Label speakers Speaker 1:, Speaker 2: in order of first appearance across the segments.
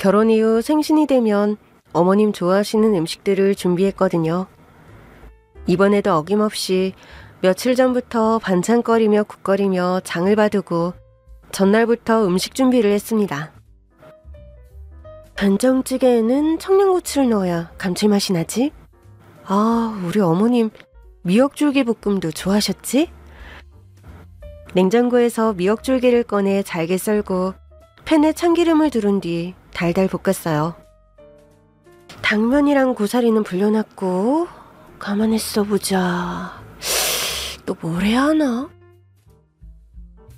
Speaker 1: 결혼 이후 생신이 되면 어머님 좋아하시는 음식들을 준비했거든요. 이번에도 어김없이 며칠 전부터 반찬거리며 국거리며 장을 봐두고 전날부터 음식 준비를 했습니다. 된장찌개에는 청양고추를 넣어야 감칠맛이 나지? 아, 우리 어머님 미역줄기 볶음도 좋아하셨지? 냉장고에서 미역줄기를 꺼내 잘게 썰고 팬에 참기름을 두른 뒤 달달 볶았어요. 당면이랑 고사리는 불려놨고 가만히 있어보자. 또 뭘 해야 하나?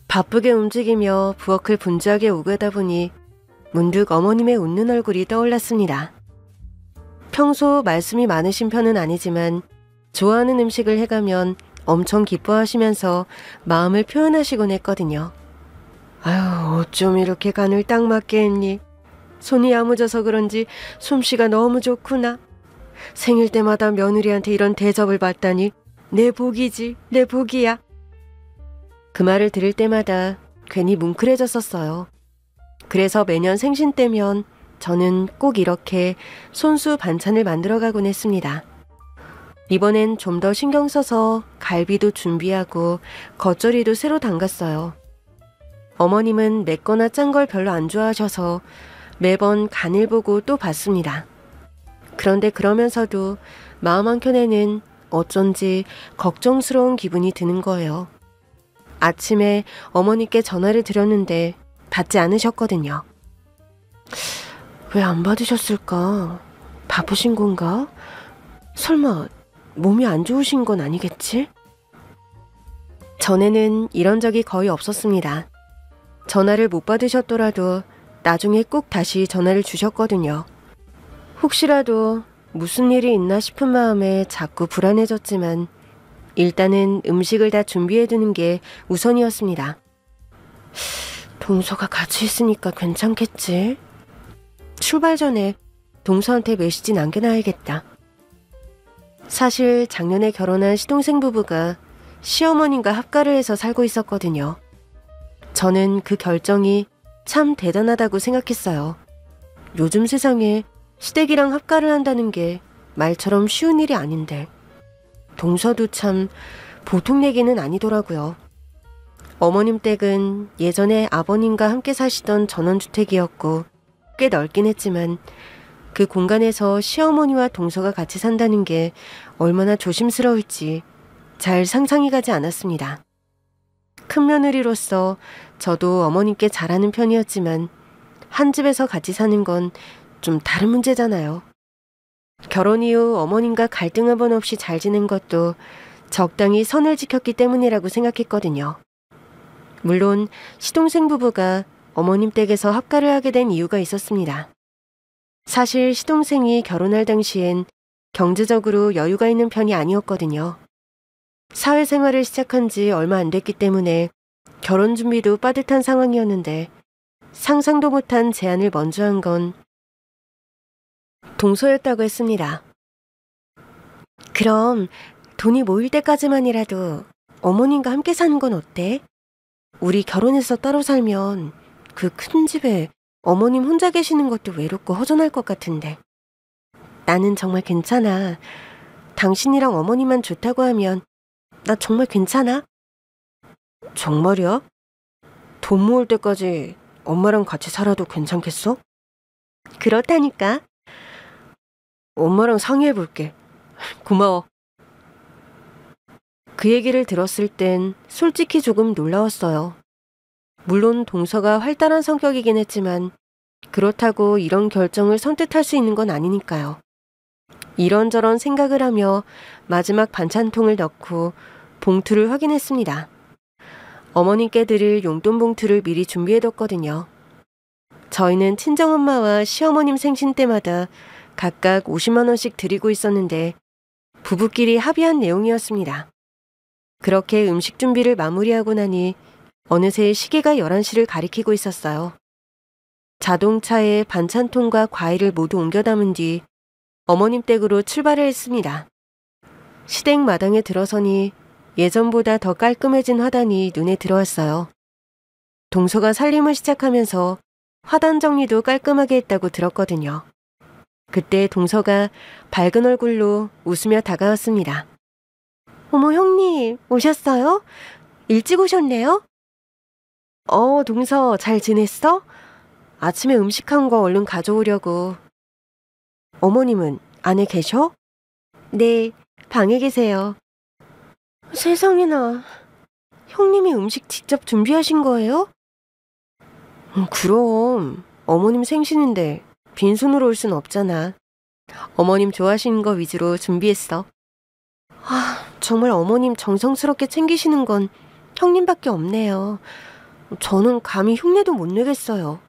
Speaker 1: 바쁘게 움직이며 부엌을 분주하게 오가다 보니 문득 어머님의 웃는 얼굴이 떠올랐습니다. 평소 말씀이 많으신 편은 아니지만 좋아하는 음식을 해가면 엄청 기뻐하시면서 마음을 표현하시곤 했거든요. 아유, 어쩜 이렇게 간을 딱 맞게 했니? 손이 야무져서 그런지 솜씨가 너무 좋구나. 생일 때마다 며느리한테 이런 대접을 받다니 내 복이지, 내 복이야. 그 말을 들을 때마다 괜히 뭉클해졌었어요. 그래서 매년 생신 때면 저는 꼭 이렇게 손수 반찬을 만들어가곤 했습니다. 이번엔 좀 더 신경 써서 갈비도 준비하고 겉절이도 새로 담갔어요. 어머님은 맵거나 짠 걸 별로 안 좋아하셔서 매번 간을 보고 또 봤습니다. 그런데 그러면서도 마음 한켠에는 어쩐지 걱정스러운 기분이 드는 거예요. 아침에 어머니께 전화를 드렸는데 받지 않으셨거든요. 왜 안 받으셨을까? 바쁘신 건가? 설마 몸이 안 좋으신 건 아니겠지? 전에는 이런 적이 거의 없었습니다. 전화를 못 받으셨더라도 나중에 꼭 다시 전화를 주셨거든요. 혹시라도 무슨 일이 있나 싶은 마음에 자꾸 불안해졌지만 일단은 음식을 다 준비해두는 게 우선이었습니다. 동서가 같이 있으니까 괜찮겠지? 출발 전에 동서한테 메시지 남겨놔야겠다. 사실 작년에 결혼한 시동생 부부가 시어머님과 합가를 해서 살고 있었거든요. 저는 그 결정이 참 대단하다고 생각했어요. 요즘 세상에 시댁이랑 합가를 한다는 게 말처럼 쉬운 일이 아닌데 동서도 참 보통 얘기는 아니더라고요. 어머님 댁은 예전에 아버님과 함께 사시던 전원주택이었고 꽤 넓긴 했지만 그 공간에서 시어머니와 동서가 같이 산다는 게 얼마나 조심스러울지 잘 상상이 가지 않았습니다. 큰 며느리로서 저도 어머님께 잘하는 편이었지만 한 집에서 같이 사는 건 좀 다른 문제잖아요. 결혼 이후 어머님과 갈등 한 번 없이 잘 지낸 것도 적당히 선을 지켰기 때문이라고 생각했거든요. 물론 시동생 부부가 어머님 댁에서 합가를 하게 된 이유가 있었습니다. 사실 시동생이 결혼할 당시엔 경제적으로 여유가 있는 편이 아니었거든요. 사회생활을 시작한 지 얼마 안 됐기 때문에 결혼 준비도 빠듯한 상황이었는데 상상도 못한 제안을 먼저 한 건 동서였다고 했습니다. 그럼 돈이 모일 때까지만이라도 어머님과 함께 사는 건 어때? 우리 결혼해서 따로 살면 그 큰 집에 어머님 혼자 계시는 것도 외롭고 허전할 것 같은데. 나는 정말 괜찮아. 당신이랑 어머니만 좋다고 하면 나 정말 괜찮아? 정말이야? 돈 모을 때까지 엄마랑 같이 살아도 괜찮겠어? 그렇다니까. 엄마랑 상의해볼게. 고마워. 그 얘기를 들었을 땐 솔직히 조금 놀라웠어요. 물론 동서가 활달한 성격이긴 했지만 그렇다고 이런 결정을 선뜻할 수 있는 건 아니니까요. 이런저런 생각을 하며 마지막 반찬통을 넣고 봉투를 확인했습니다. 어머님께 드릴 용돈 봉투를 미리 준비해뒀거든요. 저희는 친정엄마와 시어머님 생신 때마다 각각 50만 원씩 드리고 있었는데 부부끼리 합의한 내용이었습니다. 그렇게 음식 준비를 마무리하고 나니 어느새 시계가 11시를 가리키고 있었어요. 자동차에 반찬통과 과일을 모두 옮겨 담은 뒤 어머님 댁으로 출발을 했습니다. 시댁 마당에 들어서니 예전보다 더 깔끔해진 화단이 눈에 들어왔어요. 동서가 살림을 시작하면서 화단 정리도 깔끔하게 했다고 들었거든요. 그때 동서가 밝은 얼굴로 웃으며 다가왔습니다. 어머, 형님, 오셨어요? 일찍 오셨네요? 동서, 잘 지냈어? 아침에 음식한 거 얼른 가져오려고. 어머님은 안에 계셔? 네, 방에 계세요. 세상에나, 형님이 음식 직접 준비하신 거예요? 그럼, 어머님 생신인데 빈손으로 올 순 없잖아. 어머님 좋아하시는 거 위주로 준비했어. 정말 어머님 정성스럽게 챙기시는 건 형님밖에 없네요. 저는 감히 흉내도 못 내겠어요.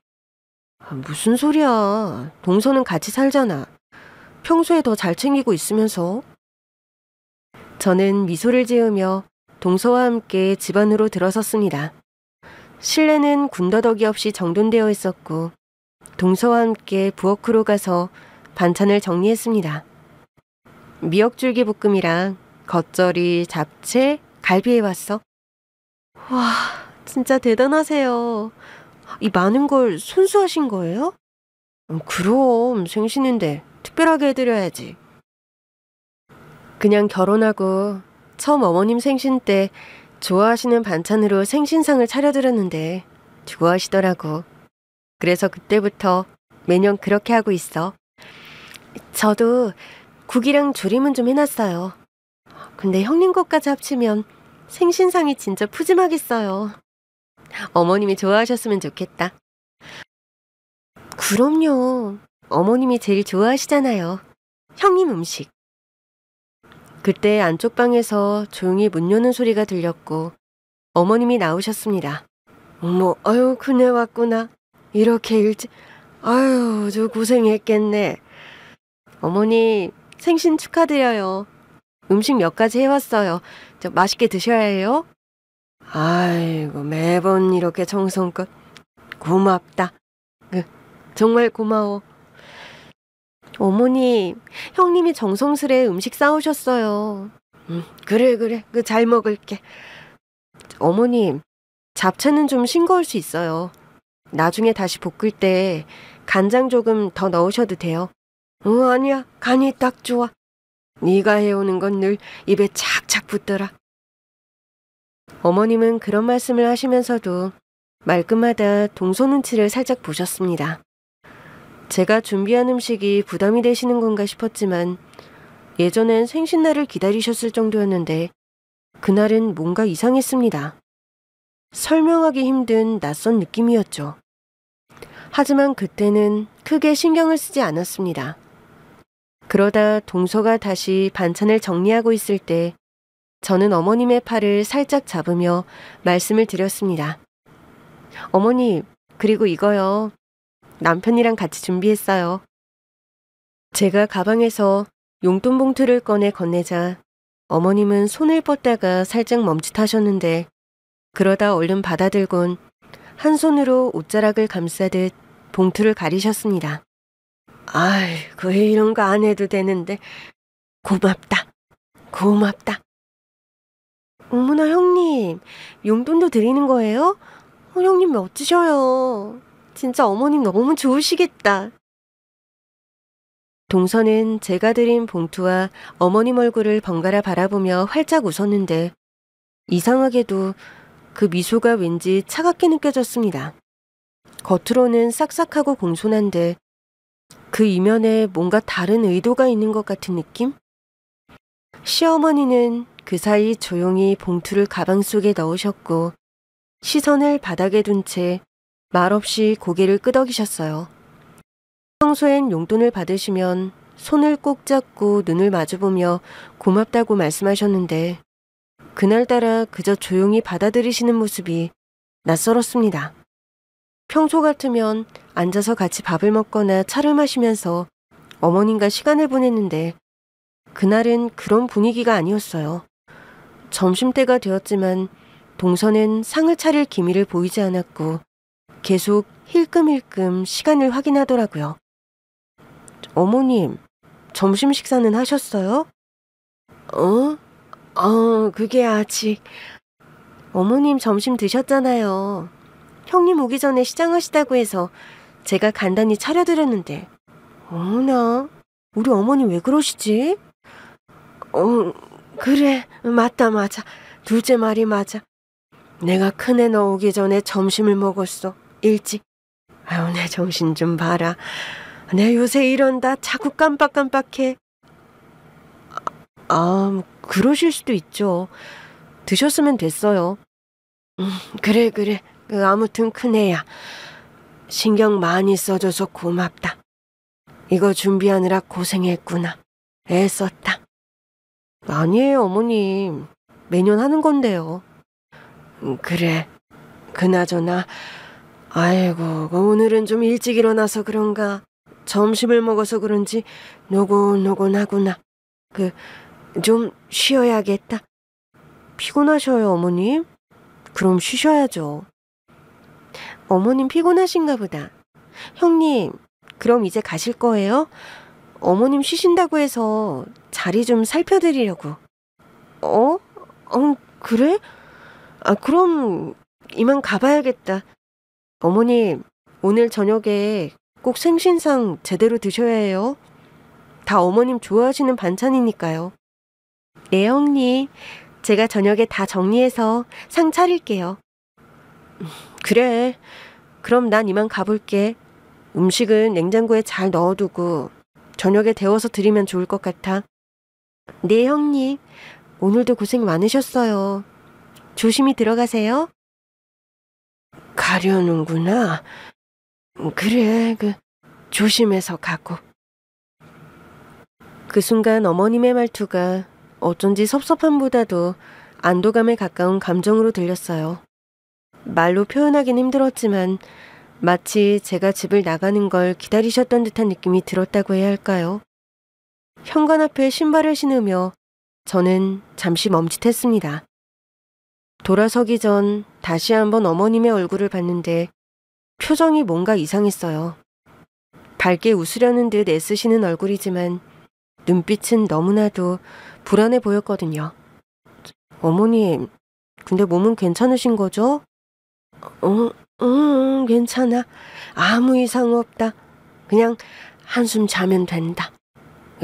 Speaker 1: 무슨 소리야. 동서는 같이 살잖아. 평소에 더 잘 챙기고 있으면서. 저는 미소를 지으며 동서와 함께 집 안으로 들어섰습니다. 실내는 군더더기 없이 정돈되어 있었고 동서와 함께 부엌으로 가서 반찬을 정리했습니다. 미역줄기 볶음이랑 겉절이, 잡채, 갈비 해왔어. 와, 진짜 대단하세요. 이 많은 걸 손수 하신 거예요? 그럼 생신인데 특별하게 해드려야지. 그냥 결혼하고 처음 어머님 생신 때 좋아하시는 반찬으로 생신상을 차려드렸는데 좋아하시더라고. 그래서 그때부터 매년 그렇게 하고 있어. 저도 국이랑 조림은 좀 해놨어요. 근데 형님 것까지 합치면 생신상이 진짜 푸짐하겠어요. 어머님이 좋아하셨으면 좋겠다. 그럼요. 어머님이 제일 좋아하시잖아요. 형님 음식. 그때 안쪽 방에서 조용히 문 여는 소리가 들렸고 어머님이 나오셨습니다. 어머, 아유, 그네 왔구나. 이렇게 일찍. 아유, 저 고생했겠네. 어머니, 생신 축하드려요. 음식 몇 가지 해왔어요. 저 맛있게 드셔야 해요. 아이고, 매번 이렇게 정성껏. 고맙다. 정말 고마워. 어머니, 형님이 정성스레 음식 싸우셨어요. 그래. 잘 먹을게. 어머님, 잡채는 좀 싱거울 수 있어요. 나중에 다시 볶을 때 간장 조금 더 넣으셔도 돼요. 아니야. 간이 딱 좋아. 네가 해오는 건 늘 입에 착착 붙더라. 어머님은 그런 말씀을 하시면서도 말끝마다 동서 눈치를 살짝 보셨습니다. 제가 준비한 음식이 부담이 되시는 건가 싶었지만 예전엔 생신날을 기다리셨을 정도였는데 그날은 뭔가 이상했습니다. 설명하기 힘든 낯선 느낌이었죠. 하지만 그때는 크게 신경을 쓰지 않았습니다. 그러다 동서가 다시 반찬을 정리하고 있을 때 저는 어머님의 팔을 살짝 잡으며 말씀을 드렸습니다. 어머니, 그리고 이거요. 남편이랑 같이 준비했어요. 제가 가방에서 용돈 봉투를 꺼내 건네자 어머님은 손을 뻗다가 살짝 멈칫하셨는데 그러다 얼른 받아들곤 한 손으로 옷자락을 감싸듯 봉투를 가리셨습니다. 아이고, 이런 거 안 해도 되는데 고맙다. 어머나, 형님, 용돈도 드리는 거예요? 형님 멋지셔요. 진짜 어머님 너무 좋으시겠다. 동서는 제가 드린 봉투와 어머님 얼굴을 번갈아 바라보며 활짝 웃었는데 이상하게도 그 미소가 왠지 차갑게 느껴졌습니다. 겉으로는 싹싹하고 공손한데 그 이면에 뭔가 다른 의도가 있는 것 같은 느낌? 시어머니는 그 사이 조용히 봉투를 가방 속에 넣으셨고 시선을 바닥에 둔 채 말없이 고개를 끄덕이셨어요. 평소엔 용돈을 받으시면 손을 꼭 잡고 눈을 마주보며 고맙다고 말씀하셨는데 그날따라 그저 조용히 받아들이시는 모습이 낯설었습니다. 평소 같으면 앉아서 같이 밥을 먹거나 차를 마시면서 어머님과 시간을 보냈는데 그날은 그런 분위기가 아니었어요. 점심때가 되었지만 동서는 상을 차릴 기미를 보이지 않았고 계속 힐끔힐끔 시간을 확인하더라고요. 어머님, 점심 식사는 하셨어요? 그게 아직. 어머님 점심 드셨잖아요. 형님 오기 전에 시장하시다고 해서 제가 간단히 차려드렸는데. 어머나, 우리 어머니 왜 그러시지? 그래, 맞다. 둘째 말이 맞아. 내가 큰애 넣기 전에 점심을 먹었어. 일찍. 아유, 내 정신 좀 봐라. 내 요새 이런다. 자꾸 깜빡깜빡해. 그러실 수도 있죠. 드셨으면 됐어요. 그래. 아무튼 큰애야. 신경 많이 써줘서 고맙다. 이거 준비하느라 고생했구나. 애썼다. 아니에요, 어머님. 매년 하는 건데요. 그래. 그나저나 아이고, 오늘은 좀 일찍 일어나서 그런가. 점심을 먹어서 그런지 노곤노곤하구나. 좀 쉬어야겠다. 피곤하셔요, 어머님? 그럼 쉬셔야죠. 어머님 피곤하신가 보다. 형님, 그럼 이제 가실 거예요? 어머님 쉬신다고 해서 자리 좀 살펴드리려고. 그래? 그럼 이만 가봐야겠다. 어머님, 오늘 저녁에 꼭 생신상 제대로 드셔야 해요. 다 어머님 좋아하시는 반찬이니까요. 네, 형님. 제가 저녁에 다 정리해서 상 차릴게요. 그래. 그럼 난 이만 가볼게. 음식은 냉장고에 잘 넣어두고 저녁에 데워서 드리면 좋을 것 같아. 네, 형님. 오늘도 고생 많으셨어요. 조심히 들어가세요. 가려는구나. 그래, 조심해서 가고. 그 순간 어머님의 말투가 어쩐지 섭섭함보다도 안도감에 가까운 감정으로 들렸어요. 말로 표현하긴 힘들었지만 마치 제가 집을 나가는 걸 기다리셨던 듯한 느낌이 들었다고 해야 할까요? 현관 앞에 신발을 신으며 저는 잠시 멈칫했습니다. 돌아서기 전 다시 한번 어머님의 얼굴을 봤는데 표정이 뭔가 이상했어요. 밝게 웃으려는 듯 애쓰시는 얼굴이지만 눈빛은 너무나도 불안해 보였거든요. 어머님, 근데 몸은 괜찮으신 거죠? 괜찮아. 아무 이상 없다. 그냥 한숨 자면 된다.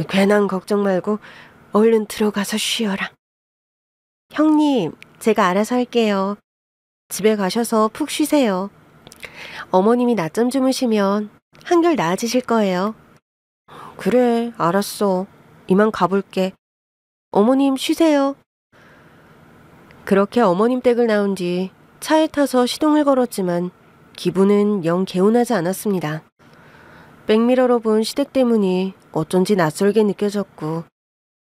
Speaker 1: 괜한 걱정 말고 얼른 들어가서 쉬어라. 형님, 제가 알아서 할게요. 집에 가셔서 푹 쉬세요. 어머님이 낮잠 주무시면 한결 나아지실 거예요. 그래, 알았어. 이만 가볼게. 어머님 쉬세요. 그렇게 어머님 댁을 나온 뒤 차에 타서 시동을 걸었지만 기분은 영 개운하지 않았습니다. 백미러로 본 시댁 대문이 어쩐지 낯설게 느껴졌고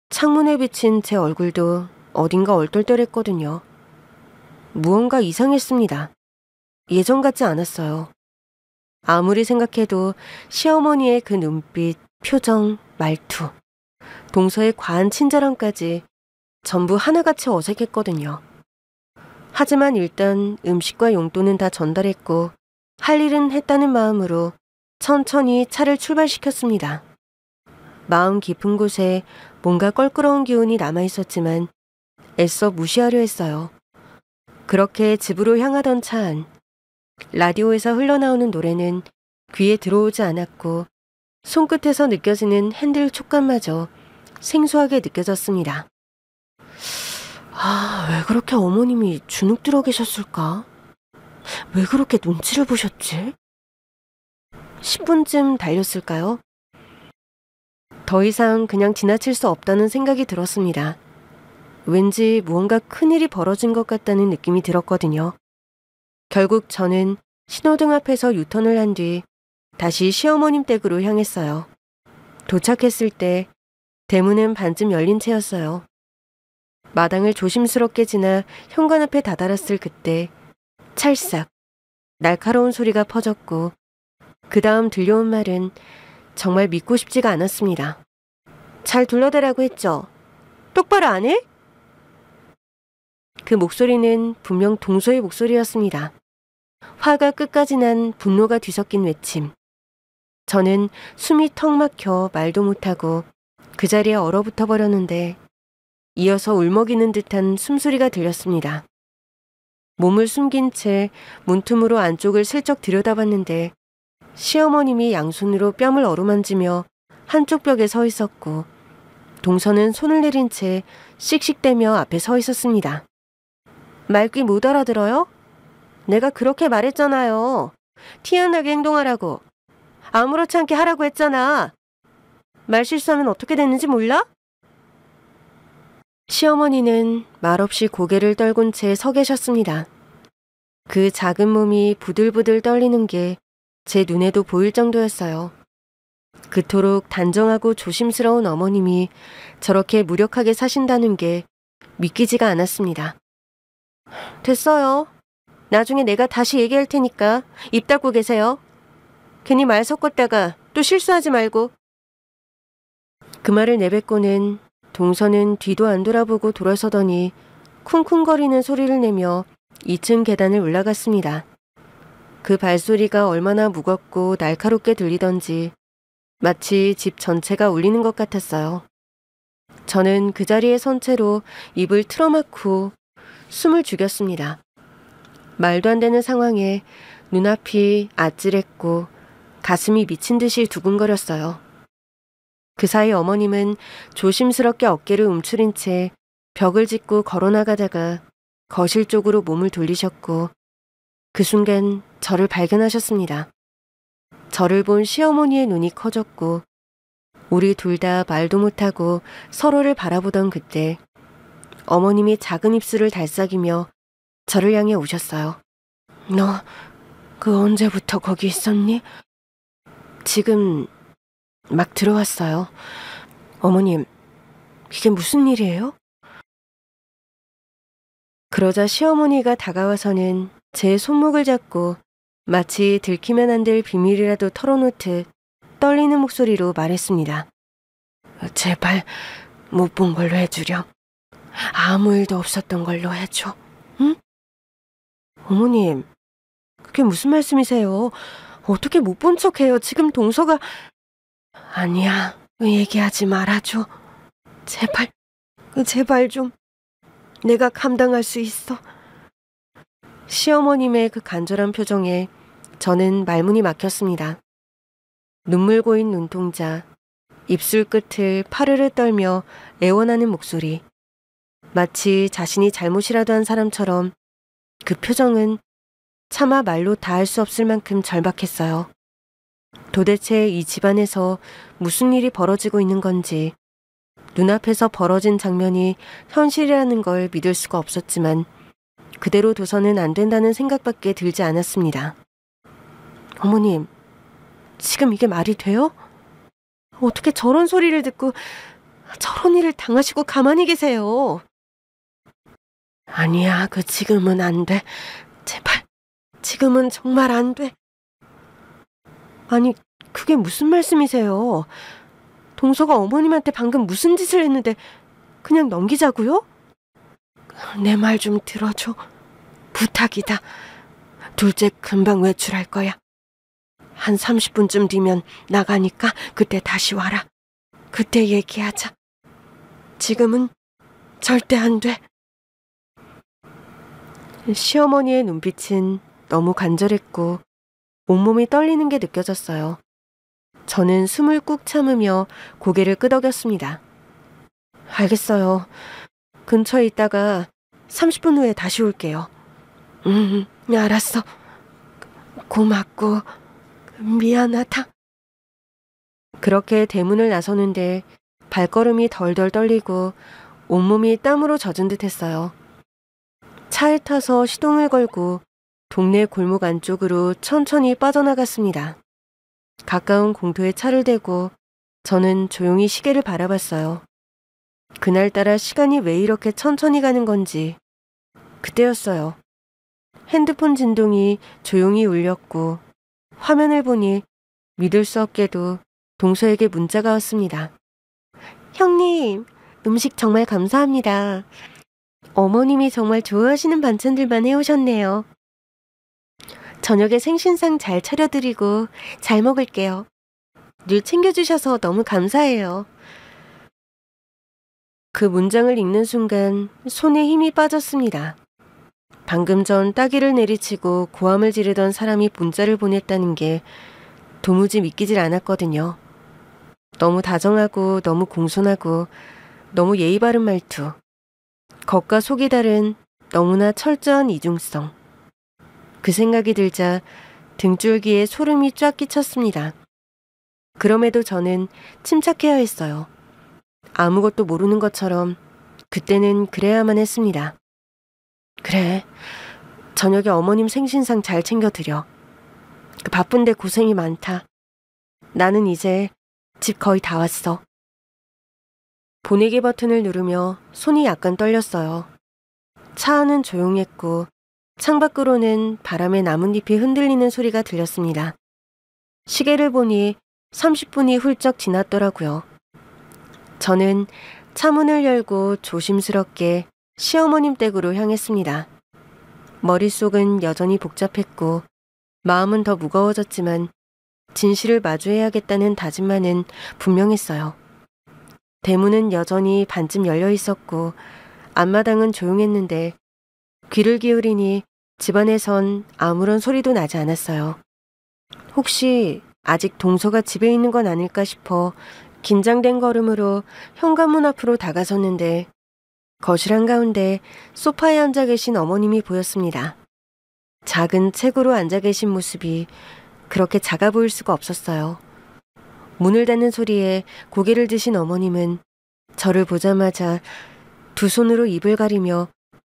Speaker 1: 창문에 비친 제 얼굴도 어딘가 얼떨떨했거든요. 무언가 이상했습니다. 예전 같지 않았어요. 아무리 생각해도 시어머니의 그 눈빛, 표정, 말투, 동서의 과한 친절함까지 전부 하나같이 어색했거든요. 하지만 일단 음식과 용돈은 다 전달했고 할 일은 했다는 마음으로 천천히 차를 출발시켰습니다. 마음 깊은 곳에 뭔가 껄끄러운 기운이 남아있었지만 애써 무시하려 했어요. 그렇게 집으로 향하던 차 안, 라디오에서 흘러나오는 노래는 귀에 들어오지 않았고 손끝에서 느껴지는 핸들 촉감마저 생소하게 느껴졌습니다. 왜 그렇게 어머님이 주눅 들어 계셨을까? 왜 그렇게 눈치를 보셨지? 10분쯤 달렸을까요? 더 이상 그냥 지나칠 수 없다는 생각이 들었습니다. 왠지 무언가 큰일이 벌어진 것 같다는 느낌이 들었거든요. 결국 저는 신호등 앞에서 유턴을 한 뒤 다시 시어머님 댁으로 향했어요. 도착했을 때 대문은 반쯤 열린 채였어요. 마당을 조심스럽게 지나 현관 앞에 다다랐을 그때 찰싹 날카로운 소리가 퍼졌고 그 다음 들려온 말은 정말 믿고 싶지가 않았습니다. 잘 둘러대라고 했죠? 똑바로 안 해? 그 목소리는 분명 동서의 목소리였습니다. 화가 끝까지 난 분노가 뒤섞인 외침. 저는 숨이 턱 막혀 말도 못하고 그 자리에 얼어붙어 버렸는데 이어서 울먹이는 듯한 숨소리가 들렸습니다. 몸을 숨긴 채 문틈으로 안쪽을 슬쩍 들여다봤는데 시어머님이 양손으로 뺨을 어루만지며 한쪽 벽에 서 있었고 동서는 손을 내린 채 씩씩대며 앞에 서 있었습니다. 말귀 못 알아들어요? 내가 그렇게 말했잖아요. 티 안 나게 행동하라고. 아무렇지 않게 하라고 했잖아. 말 실수하면 어떻게 됐는지 몰라? 시어머니는 말없이 고개를 떨군 채 서 계셨습니다. 그 작은 몸이 부들부들 떨리는 게 제 눈에도 보일 정도였어요. 그토록 단정하고 조심스러운 어머님이 저렇게 무력하게 사신다는 게 믿기지가 않았습니다. 됐어요. 나중에 내가 다시 얘기할 테니까 입 닫고 계세요. 괜히 말 섞었다가 또 실수하지 말고. 그 말을 내뱉고는 동서는 뒤도 안 돌아보고 돌아서더니 쿵쿵거리는 소리를 내며 2층 계단을 올라갔습니다. 그 발소리가 얼마나 무겁고 날카롭게 들리던지 마치 집 전체가 울리는 것 같았어요. 저는 그 자리에 선 채로 입을 틀어막고 숨을 죽였습니다. 말도 안 되는 상황에 눈앞이 아찔했고 가슴이 미친 듯이 두근거렸어요. 그 사이 어머님은 조심스럽게 어깨를 움츠린 채 벽을 짚고 걸어나가다가 거실 쪽으로 몸을 돌리셨고 그 순간 저를 발견하셨습니다. 저를 본 시어머니의 눈이 커졌고 우리 둘 다 말도 못하고 서로를 바라보던 그때 어머님이 작은 입술을 달싹이며 저를 향해 오셨어요. 너 그 언제부터 거기 있었니? 지금 막 들어왔어요. 어머님, 이게 무슨 일이에요? 그러자 시어머니가 다가와서는 제 손목을 잡고 마치 들키면 안 될 비밀이라도 털어놓듯 떨리는 목소리로 말했습니다. 제발 못 본 걸로 해주렴. 아무 일도 없었던 걸로 해줘. 응? 어머님, 그게 무슨 말씀이세요? 어떻게 못 본 척해요? 지금 동서가... 아니야, 얘기하지 말아줘. 제발 좀. 내가 감당할 수 있어. 시어머님의 그 간절한 표정에 저는 말문이 막혔습니다. 눈물 고인 눈동자, 입술 끝을 파르르 떨며 애원하는 목소리. 마치 자신이 잘못이라도 한 사람처럼 그 표정은 차마 말로 다 할 수 없을 만큼 절박했어요. 도대체 이 집안에서 무슨 일이 벌어지고 있는 건지 눈앞에서 벌어진 장면이 현실이라는 걸 믿을 수가 없었지만 그대로 둬서는 안 된다는 생각밖에 들지 않았습니다. 어머님, 지금 이게 말이 돼요? 어떻게 저런 소리를 듣고 저런 일을 당하시고 가만히 계세요? 아니야, 지금은 안 돼. 제발, 지금은 정말 안 돼. 아니, 그게 무슨 말씀이세요? 동서가 어머님한테 방금 무슨 짓을 했는데 그냥 넘기자고요? 내 말 좀 들어줘. 부탁이다. 둘째 금방 외출할 거야. 한 30분쯤 뒤면 나가니까 그때 다시 와라. 그때 얘기하자. 지금은 절대 안 돼. 시어머니의 눈빛은 너무 간절했고 온몸이 떨리는 게 느껴졌어요. 저는 숨을 꾹 참으며 고개를 끄덕였습니다. 알겠어요. 근처에 있다가 30분 후에 다시 올게요. 알았어. 고맙고 미안하다. 그렇게 대문을 나서는데 발걸음이 덜덜 떨리고 온몸이 땀으로 젖은 듯 했어요. 차에 타서 시동을 걸고 동네 골목 안쪽으로 천천히 빠져나갔습니다. 가까운 공터에 차를 대고 저는 조용히 시계를 바라봤어요. 그날따라 시간이 왜 이렇게 천천히 가는 건지. 그때였어요. 핸드폰 진동이 조용히 울렸고 화면을 보니 믿을 수 없게도 동서에게 문자가 왔습니다. 형님, 음식 정말 감사합니다. 어머님이 정말 좋아하시는 반찬들만 해오셨네요. 저녁에 생신상 잘 차려드리고 잘 먹을게요. 늘 챙겨주셔서 너무 감사해요. 그 문장을 읽는 순간 손에 힘이 빠졌습니다. 방금 전 따귀를 내리치고 고함을 지르던 사람이 문자를 보냈다는 게 도무지 믿기질 않았거든요. 너무 다정하고 너무 공손하고 너무 예의 바른 말투. 겉과 속이 다른 너무나 철저한 이중성. 그 생각이 들자 등줄기에 소름이 쫙 끼쳤습니다. 그럼에도 저는 침착해야 했어요. 아무것도 모르는 것처럼 그때는 그래야만 했습니다. 그래, 저녁에 어머님 생신상 잘 챙겨드려. 바쁜데 고생이 많다. 나는 이제 집 거의 다 왔어. 보내기 버튼을 누르며 손이 약간 떨렸어요. 차 안은 조용했고 창밖으로는 바람에 나뭇잎이 흔들리는 소리가 들렸습니다. 시계를 보니 30분이 훌쩍 지났더라고요. 저는 차 문을 열고 조심스럽게 시어머님 댁으로 향했습니다. 머릿속은 여전히 복잡했고 마음은 더 무거워졌지만 진실을 마주해야겠다는 다짐만은 분명했어요. 대문은 여전히 반쯤 열려 있었고 앞마당은 조용했는데 귀를 기울이니 집안에선 아무런 소리도 나지 않았어요. 혹시 아직 동서가 집에 있는 건 아닐까 싶어 긴장된 걸음으로 현관문 앞으로 다가섰는데 거실 한가운데 소파에 앉아 계신 어머님이 보였습니다. 작은 책으로 앉아 계신 모습이 그렇게 작아 보일 수가 없었어요. 문을 닫는 소리에 고개를 드신 어머님은 저를 보자마자 두 손으로 입을 가리며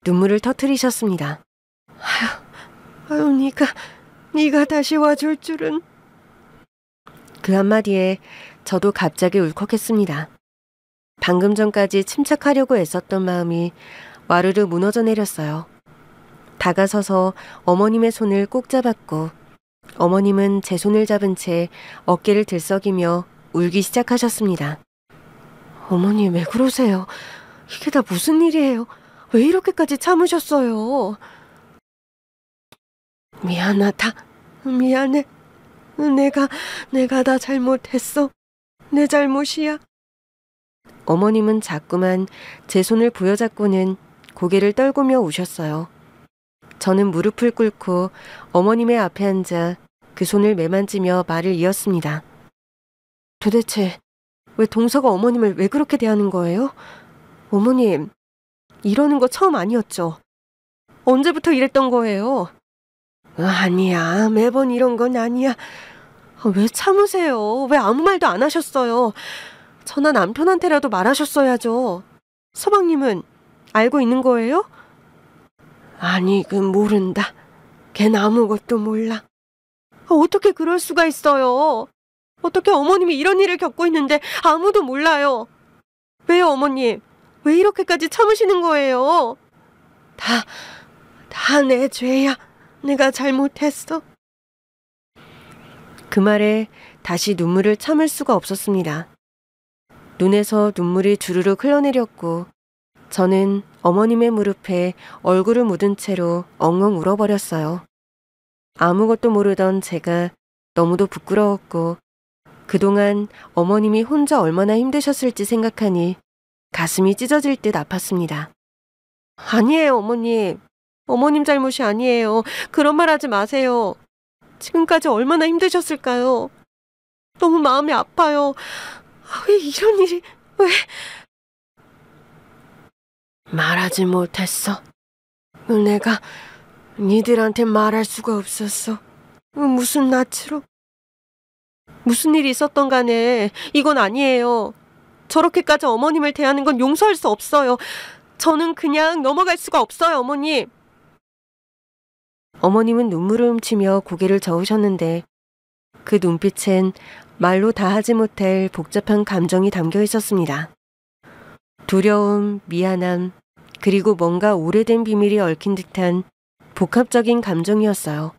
Speaker 1: 눈물을 터뜨리셨습니다. 아유, 네가 다시 와줄 줄은. 그 한마디에 저도 갑자기 울컥했습니다. 방금 전까지 침착하려고 애썼던 마음이 와르르 무너져 내렸어요. 다가서서 어머님의 손을 꼭 잡았고 어머님은 제 손을 잡은 채 어깨를 들썩이며 울기 시작하셨습니다. 어머니 왜 그러세요? 이게 다 무슨 일이에요? 왜 이렇게까지 참으셨어요? 미안하다. 미안해. 내가 다 잘못했어. 내 잘못이야. 어머님은 자꾸만 제 손을 부여잡고는 고개를 떨구며 우셨어요. 저는 무릎을 꿇고 어머님의 앞에 앉아 그 손을 매만지며 말을 이었습니다. 도대체 왜 동서가 어머님을 왜 그렇게 대하는 거예요? 어머님, 이러는 거 처음 아니었죠? 언제부터 이랬던 거예요? 아니야, 매번 이런 건 아니야. 왜 참으세요? 왜 아무 말도 안 하셨어요? 저나 남편한테라도 말하셨어야죠. 서방님은 알고 있는 거예요? 아니, 모른다. 걘 아무것도 몰라. 어떻게 그럴 수가 있어요? 어떻게 어머님이 이런 일을 겪고 있는데 아무도 몰라요? 왜요, 어머님? 왜 이렇게까지 참으시는 거예요? 다 내 죄야. 내가 잘못했어. 그 말에 다시 눈물을 참을 수가 없었습니다. 눈에서 눈물이 주르륵 흘러내렸고 저는 어머님의 무릎에 얼굴을 묻은 채로 엉엉 울어버렸어요. 아무것도 모르던 제가 너무도 부끄러웠고 그동안 어머님이 혼자 얼마나 힘드셨을지 생각하니 가슴이 찢어질 듯 아팠습니다. 아니에요, 어머님. 어머님 잘못이 아니에요. 그런 말 하지 마세요. 지금까지 얼마나 힘드셨을까요? 너무 마음이 아파요. 왜 이런 일이, 왜? 말하지 못했어. 내가 니들한테 말할 수가 없었어. 무슨 낯으로? 무슨 일이 있었던 간에 이건 아니에요. 저렇게까지 어머님을 대하는 건 용서할 수 없어요. 저는 그냥 넘어갈 수가 없어요, 어머님. 어머님은 눈물을 훔치며 고개를 저으셨는데 그 눈빛엔 말로 다 하지 못할 복잡한 감정이 담겨 있었습니다. 두려움, 미안함, 그리고 뭔가 오래된 비밀이 얽힌 듯한 복합적인 감정이었어요.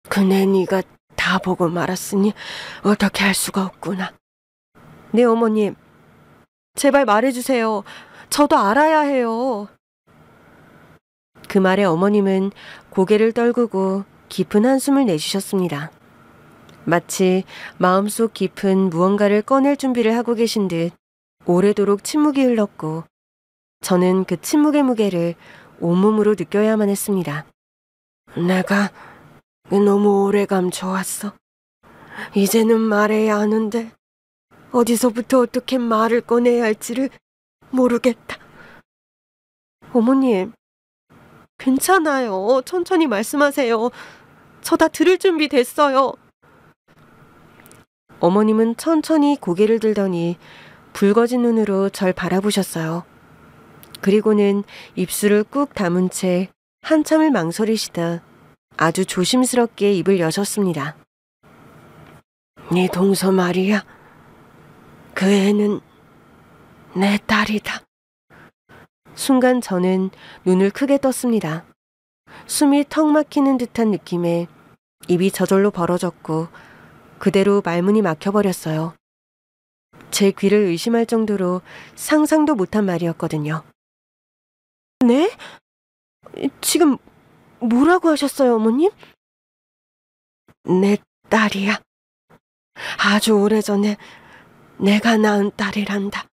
Speaker 1: 그네 네가 다 보고 말았으니 어떻게 할 수가 없구나. 네, 어머님. 제발 말해주세요. 저도 알아야 해요. 그 말에 어머님은 고개를 떨구고 깊은 한숨을 내쉬셨습니다. 마치 마음속 깊은 무언가를 꺼낼 준비를 하고 계신 듯 오래도록 침묵이 흘렀고 저는 그 침묵의 무게를 온몸으로 느껴야만 했습니다. 내가 너무 오래 감춰왔어. 이제는 말해야 하는데 어디서부터 어떻게 말을 꺼내야 할지를 모르겠다. 어머님, 괜찮아요. 천천히 말씀하세요. 저 다 들을 준비 됐어요. 어머님은 천천히 고개를 들더니 붉어진 눈으로 절 바라보셨어요. 그리고는 입술을 꾹 다문 채 한참을 망설이시다 아주 조심스럽게 입을 여셨습니다. 네 동서 말이야. 그 애는 내 딸이다. 순간 저는 눈을 크게 떴습니다. 숨이 턱 막히는 듯한 느낌에 입이 저절로 벌어졌고 그대로 말문이 막혀버렸어요. 제 귀를 의심할 정도로 상상도 못한 말이었거든요. 네? 지금 뭐라고 하셨어요, 어머님? 내 딸이야. 아주 오래전에 내가 낳은 딸이란다.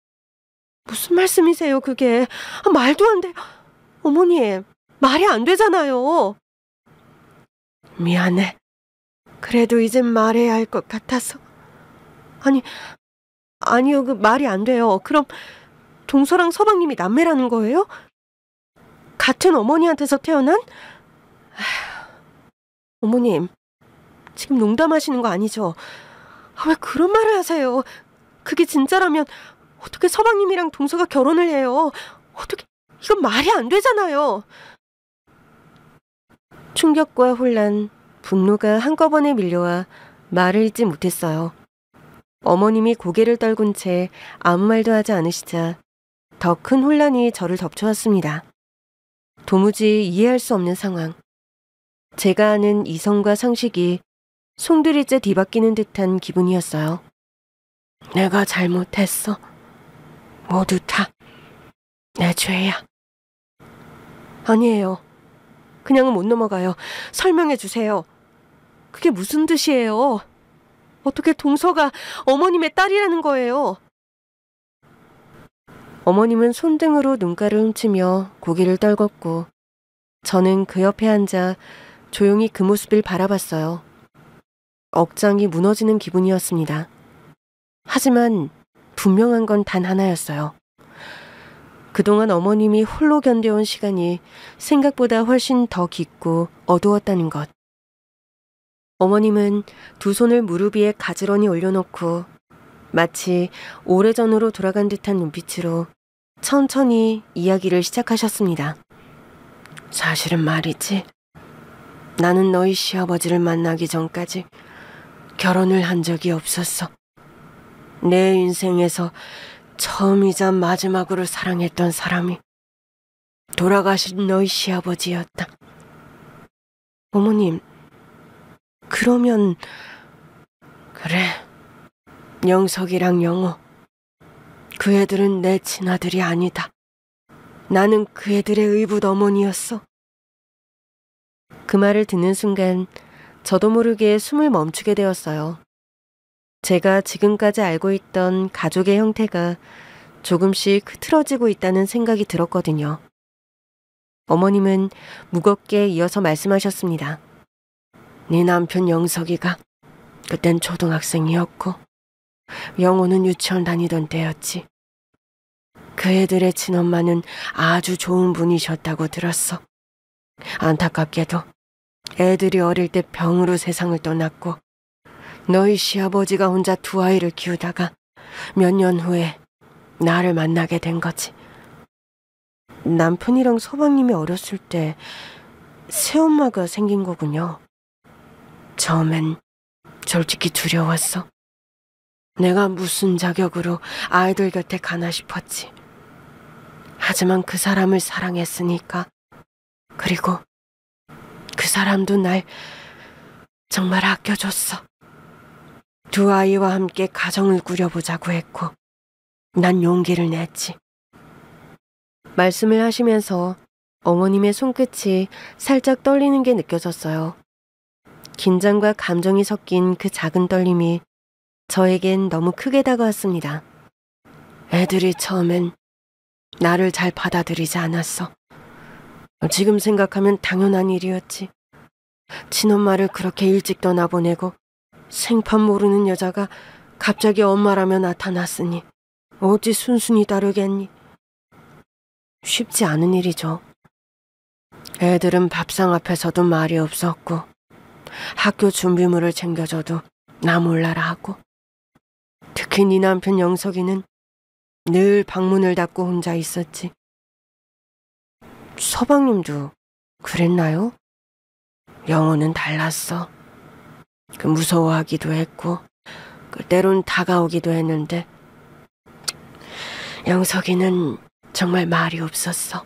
Speaker 1: 무슨 말씀이세요, 그게? 말도 안 돼. 어머님, 말이 안 되잖아요. 미안해. 그래도 이젠 말해야 할 것 같아서. 아니요, 그 말이 안 돼요. 그럼 동서랑 서방님이 남매라는 거예요? 같은 어머니한테서 태어난? 어머님, 지금 농담하시는 거 아니죠? 왜 그런 말을 하세요? 그게 진짜라면 어떻게 서방님이랑 동서가 결혼을 해요? 어떻게, 이건 말이 안 되잖아요. 충격과 혼란, 분노가 한꺼번에 밀려와 말을 잇지 못했어요. 어머님이 고개를 떨군 채 아무 말도 하지 않으시자 더 큰 혼란이 저를 덮쳐왔습니다. 도무지 이해할 수 없는 상황. 제가 아는 이성과 상식이 송두리째 뒤바뀌는 듯한 기분이었어요. 내가 잘못했어. 모두 다 내 죄야. 아니에요. 그냥은 못 넘어가요. 설명해 주세요. 그게 무슨 뜻이에요? 어떻게 동서가 어머님의 딸이라는 거예요? 어머님은 손등으로 눈가를 훔치며 고개를 떨궜고 저는 그 옆에 앉아 조용히 그 모습을 바라봤어요. 억장이 무너지는 기분이었습니다. 하지만 분명한 건 단 하나였어요. 그동안 어머님이 홀로 견뎌온 시간이 생각보다 훨씬 더 깊고 어두웠다는 것. 어머님은 두 손을 무릎 위에 가지런히 올려놓고 마치 오래전으로 돌아간 듯한 눈빛으로 천천히 이야기를 시작하셨습니다. 사실은 말이지. 나는 너희 시아버지를 만나기 전까지 결혼을 한 적이 없었어. 내 인생에서 처음이자 마지막으로 사랑했던 사람이 돌아가신 너희 시아버지였다. 어머님, 그러면... 그래, 영석이랑 영호, 그 애들은 내 친아들이 아니다. 나는 그 애들의 의붓 어머니였어. 그 말을 듣는 순간 저도 모르게 숨을 멈추게 되었어요. 제가 지금까지 알고 있던 가족의 형태가 조금씩 흐트러지고 있다는 생각이 들었거든요. 어머님은 무겁게 이어서 말씀하셨습니다. 네 남편 영석이가 그땐 초등학생이었고 영호는 유치원 다니던 때였지. 그 애들의 친엄마는 아주 좋은 분이셨다고 들었어. 안타깝게도 애들이 어릴 때 병으로 세상을 떠났고 너희 시아버지가 혼자 두 아이를 키우다가 몇 년 후에 나를 만나게 된 거지. 남편이랑 서방님이 어렸을 때 새엄마가 생긴 거군요. 처음엔 솔직히 두려웠어. 내가 무슨 자격으로 아이들 곁에 가나 싶었지. 하지만 그 사람을 사랑했으니까. 그리고 그 사람도 날 정말 아껴줬어. 두 아이와 함께 가정을 꾸려보자고 했고 난 용기를 냈지. 말씀을 하시면서 어머님의 손끝이 살짝 떨리는 게 느껴졌어요. 긴장과 감정이 섞인 그 작은 떨림이 저에겐 너무 크게 다가왔습니다. 애들이 처음엔 나를 잘 받아들이지 않았어. 지금 생각하면 당연한 일이었지. 친엄마를 그렇게 일찍 떠나보내고 생판 모르는 여자가 갑자기 엄마라며 나타났으니 어찌 순순히 따르겠니? 쉽지 않은 일이죠. 애들은 밥상 앞에서도 말이 없었고 학교 준비물을 챙겨줘도 나 몰라라 하고, 특히 네 남편 영석이는 늘 방문을 닫고 혼자 있었지. 서방님도 그랬나요? 영호는 달랐어. 무서워하기도 했고 때론 다가오기도 했는데 영석이는 정말 말이 없었어.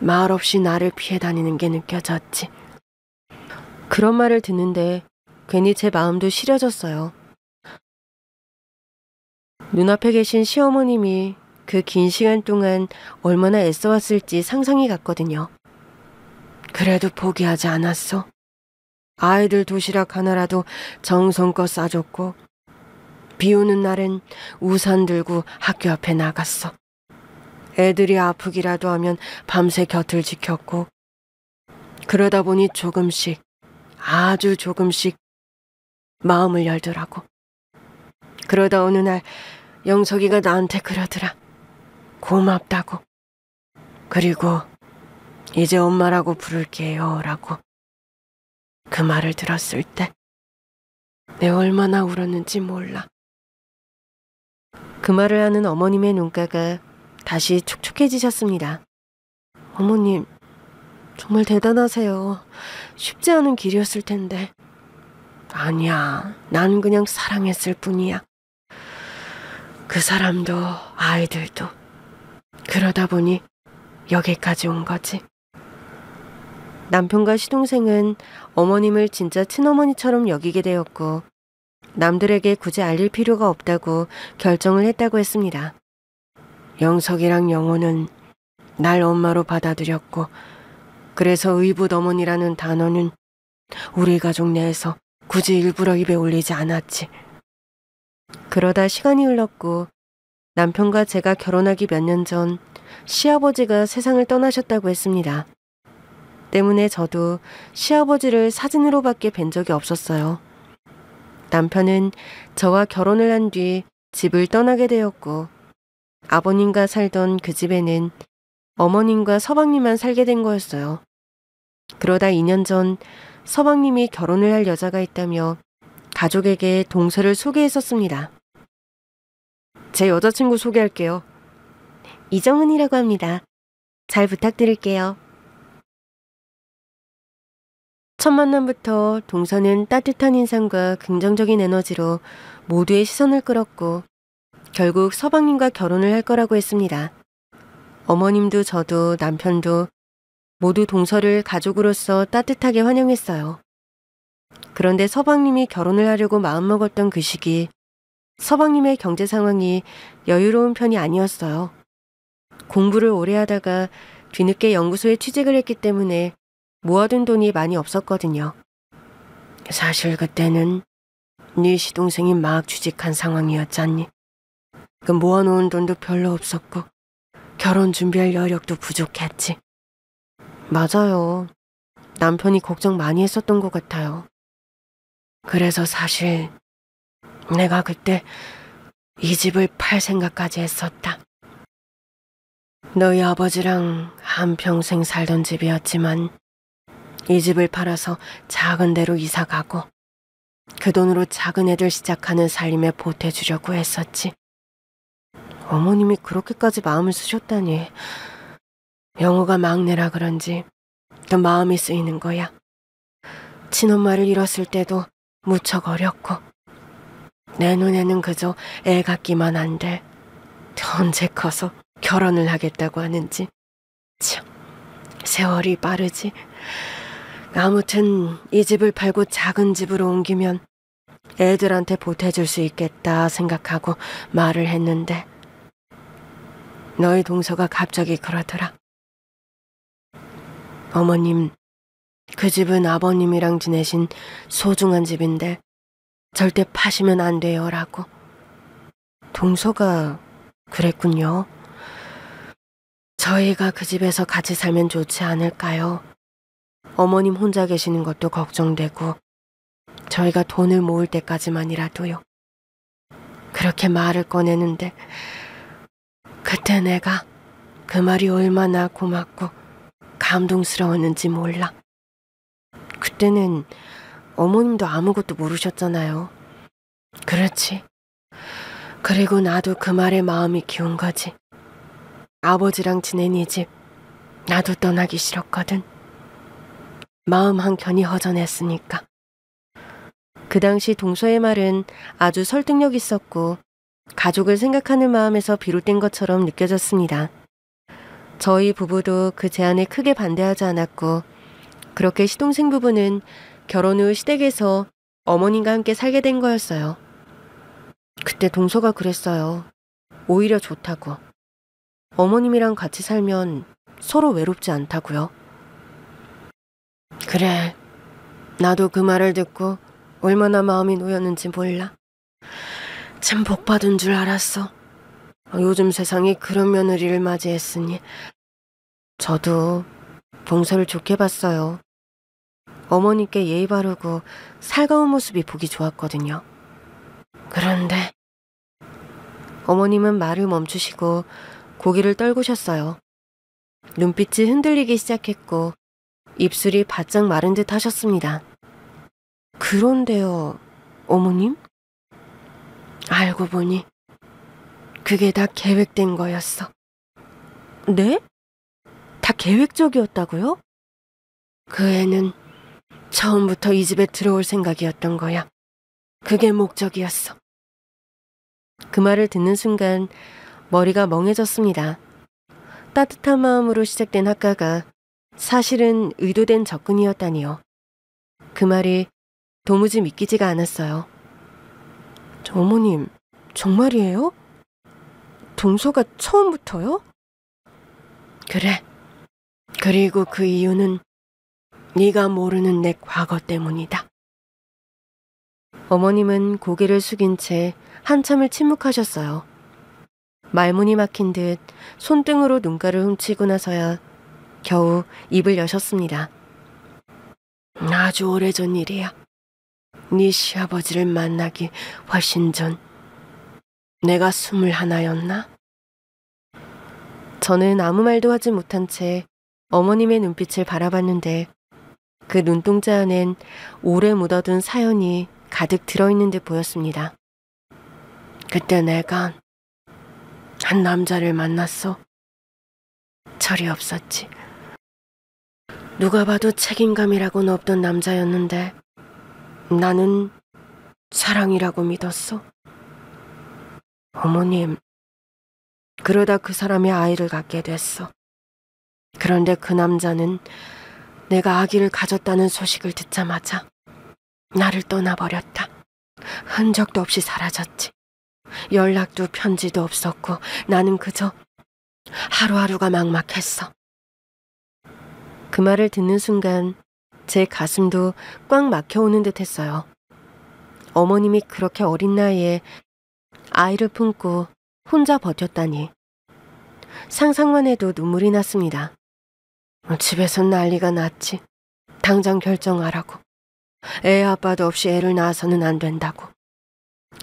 Speaker 1: 말 없이 나를 피해 다니는 게 느껴졌지. 그런 말을 듣는데 괜히 제 마음도 시려졌어요. 눈앞에 계신 시어머님이 그 긴 시간 동안 얼마나 애써왔을지 상상이 갔거든요. 그래도 포기하지 않았어. 아이들 도시락 하나라도 정성껏 싸줬고, 비 오는 날엔 우산 들고 학교 앞에 나갔어. 애들이 아프기라도 하면 밤새 곁을 지켰고, 그러다 보니 조금씩, 아주 조금씩 마음을 열더라고. 그러다 어느 날 영석이가 나한테 그러더라. 고맙다고. 그리고 이제 엄마라고 부를게요 라고. 그 말을 들었을 때 내가 얼마나 울었는지 몰라. 그 말을 하는 어머님의 눈가가 다시 촉촉해지셨습니다. 어머님, 정말 대단하세요. 쉽지 않은 길이었을 텐데. 아니야, 나는 그냥 사랑했을 뿐이야. 그 사람도 아이들도. 그러다 보니 여기까지 온 거지. 남편과 시동생은 어머님을 진짜 친어머니처럼 여기게 되었고, 남들에게 굳이 알릴 필요가 없다고 결정을 했다고 했습니다. 영석이랑 영호는 날 엄마로 받아들였고, 그래서 의붓 어머니라는 단어는 우리 가족 내에서 굳이 일부러 입에 올리지 않았지. 그러다 시간이 흘렀고 남편과 제가 결혼하기 몇 년 전 시아버지가 세상을 떠나셨다고 했습니다. 때문에 저도 시아버지를 사진으로밖에 뵌 적이 없었어요. 남편은 저와 결혼을 한 뒤 집을 떠나게 되었고, 아버님과 살던 그 집에는 어머님과 서방님만 살게 된 거였어요. 그러다 2년 전 서방님이 결혼을 할 여자가 있다며 가족에게 동서를 소개했었습니다. 제 여자친구 소개할게요. 이정은이라고 합니다. 잘 부탁드릴게요. 첫 만남부터 동서는 따뜻한 인상과 긍정적인 에너지로 모두의 시선을 끌었고, 결국 서방님과 결혼을 할 거라고 했습니다. 어머님도 저도 남편도 모두 동서를 가족으로서 따뜻하게 환영했어요. 그런데 서방님이 결혼을 하려고 마음먹었던 그 시기, 서방님의 경제 상황이 여유로운 편이 아니었어요. 공부를 오래 하다가 뒤늦게 연구소에 취직을 했기 때문에 모아둔 돈이 많이 없었거든요. 사실 그때는 네 시동생이 막 취직한 상황이었잖니. 그 모아놓은 돈도 별로 없었고 결혼 준비할 여력도 부족했지. 맞아요. 남편이 걱정 많이 했었던 것 같아요. 그래서 사실 내가 그때 이 집을 팔 생각까지 했었다. 너희 아버지랑 한평생 살던 집이었지만 이 집을 팔아서 작은 데로 이사 가고 그 돈으로 작은 애들 시작하는 살림에 보태주려고 했었지. 어머님이 그렇게까지 마음을 쓰셨다니. 영호가 막내라 그런지 더 마음이 쓰이는 거야. 친엄마를 잃었을 때도 무척 어렸고 내 눈에는 그저 애 같기만 한데 언제 커서 결혼을 하겠다고 하는지. 참, 세월이 빠르지. 아무튼 이 집을 팔고 작은 집으로 옮기면 애들한테 보태줄 수 있겠다 생각하고 말을 했는데 너희 동서가 갑자기 그러더라. 어머님, 그 집은 아버님이랑 지내신 소중한 집인데 절대 파시면 안 돼요 라고. 동서가 그랬군요. 저희가 그 집에서 같이 살면 좋지 않을까요? 어머님 혼자 계시는 것도 걱정되고 저희가 돈을 모을 때까지만이라도요. 그렇게 말을 꺼내는데 그때 내가 그 말이 얼마나 고맙고 감동스러웠는지 몰라. 그때는 어머님도 아무것도 모르셨잖아요. 그렇지. 그리고 나도 그 말에 마음이 기운 거지. 아버지랑 지낸 이 집 나도 떠나기 싫었거든. 마음 한켠이 허전했으니까. 그 당시 동서의 말은 아주 설득력 있었고 가족을 생각하는 마음에서 비롯된 것처럼 느껴졌습니다. 저희 부부도 그 제안에 크게 반대하지 않았고 그렇게 시동생 부부는 결혼 후 시댁에서 어머님과 함께 살게 된 거였어요. 그때 동서가 그랬어요. 오히려 좋다고. 어머님이랑 같이 살면 서로 외롭지 않다고요. 그래, 나도 그 말을 듣고 얼마나 마음이 놓였는지 몰라. 참 복받은 줄 알았어. 요즘 세상이 그런 며느리를 맞이했으니. 저도 동서를 좋게 봤어요. 어머니께 예의 바르고 살가운 모습이 보기 좋았거든요. 그런데 어머님은 말을 멈추시고 고개를 떨구셨어요. 눈빛이 흔들리기 시작했고 입술이 바짝 마른 듯 하셨습니다. 그런데요, 어머님? 알고 보니 그게 다 계획된 거였어. 네? 다 계획적이었다고요? 그 애는 처음부터 이 집에 들어올 생각이었던 거야. 그게 목적이었어. 그 말을 듣는 순간 머리가 멍해졌습니다. 따뜻한 마음으로 시작된 학가가 사실은 의도된 접근이었다니요. 그 말이 도무지 믿기지가 않았어요. 어머님, 정말이에요? 동서가 처음부터요? 그래. 그리고 그 이유는 네가 모르는 내 과거 때문이다. 어머님은 고개를 숙인 채 한참을 침묵하셨어요. 말문이 막힌 듯 손등으로 눈가를 훔치고 나서야 겨우 입을 여셨습니다. 아주 오래전 일이야. 네 시아버지를 만나기 훨씬 전. 내가 21였나? 저는 아무 말도 하지 못한 채 어머님의 눈빛을 바라봤는데 그 눈동자 안엔 오래 묻어둔 사연이 가득 들어있는 듯 보였습니다. 그때 내가 한 남자를 만났어. 철이 없었지. 누가 봐도 책임감이라고는 없던 남자였는데 나는 사랑이라고 믿었어. 어머님, 그러다 그 사람이 아이를 갖게 됐어. 그런데 그 남자는 내가 아기를 가졌다는 소식을 듣자마자 나를 떠나버렸다. 흔적도 없이 사라졌지. 연락도 편지도 없었고 나는 그저 하루하루가 막막했어. 그 말을 듣는 순간 제 가슴도 꽉 막혀오는 듯 했어요. 어머님이 그렇게 어린 나이에 아이를 품고 혼자 버텼다니. 상상만 해도 눈물이 났습니다. 집에선 난리가 났지. 당장 결정하라고. 애 아빠도 없이 애를 낳아서는 안 된다고.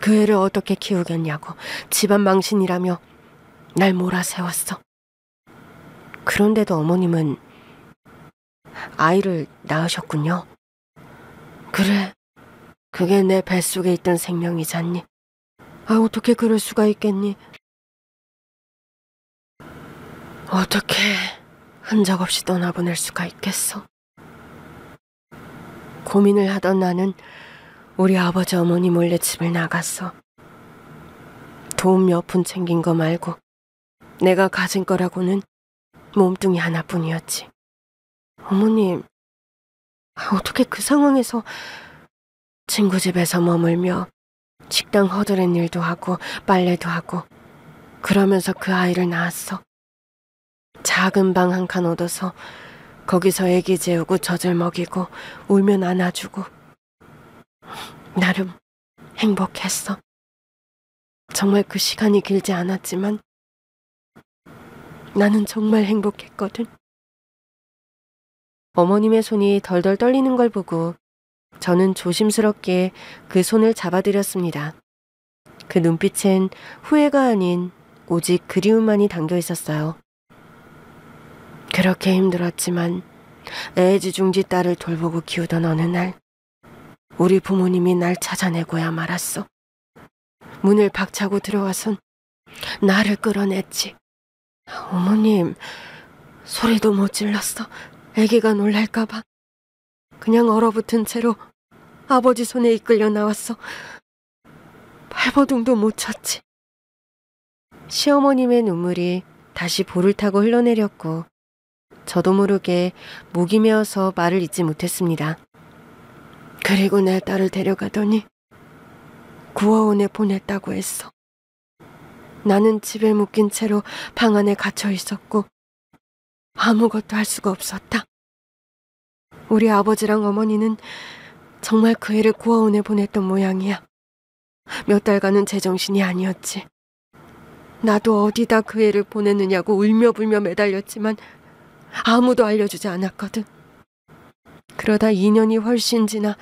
Speaker 1: 그 애를 어떻게 키우겠냐고. 집안 망신이라며 날 몰아세웠어. 그런데도 어머님은 아이를 낳으셨군요. 그래, 그게 내 뱃속에 있던 생명이잖니. 어떻게 그럴 수가 있겠니? 어떻게 흔적 없이 떠나보낼 수가 있겠어? 고민을 하던 나는 우리 아버지 어머니 몰래 집을 나갔어. 도움 몇 푼 챙긴 거 말고 내가 가진 거라고는 몸뚱이 하나뿐이었지. 어머님, 어떻게 그 상황에서 친구 집에서 머물며 식당 허드렛 일도 하고 빨래도 하고 그러면서 그 아이를 낳았어. 작은 방 한 칸 얻어서 거기서 애기 재우고 젖을 먹이고 울면 안아주고 나름 행복했어. 정말 그 시간이 길지 않았지만 나는 정말 행복했거든. 어머님의 손이 덜덜 떨리는 걸 보고 저는 조심스럽게 그 손을 잡아드렸습니다. 그 눈빛엔 후회가 아닌 오직 그리움만이 담겨 있었어요. 그렇게 힘들었지만 애지중지 딸을 돌보고 키우던 어느 날 우리 부모님이 날 찾아내고야 말았어. 문을 박차고 들어와선 나를 끌어냈지. 어머님, 소리도 못 질렀어. 아기가 놀랄까봐. 그냥 얼어붙은 채로 아버지 손에 이끌려 나왔어. 발버둥도 못 쳤지. 시어머님의 눈물이 다시 볼을 타고 흘러내렸고 저도 모르게 목이 메어서 말을 잇지 못했습니다. 그리고 내 딸을 데려가더니 구어원에 보냈다고 했어. 나는 집에 묶인 채로 방 안에 갇혀 있었고 아무것도 할 수가 없었다. 우리 아버지랑 어머니는 정말 그 애를 구어원에 보냈던 모양이야. 몇 달간은 제정신이 아니었지. 나도 어디다 그 애를 보냈느냐고 울며불며 매달렸지만 아무도 알려주지 않았거든. 그러다 2년이 훨씬 지나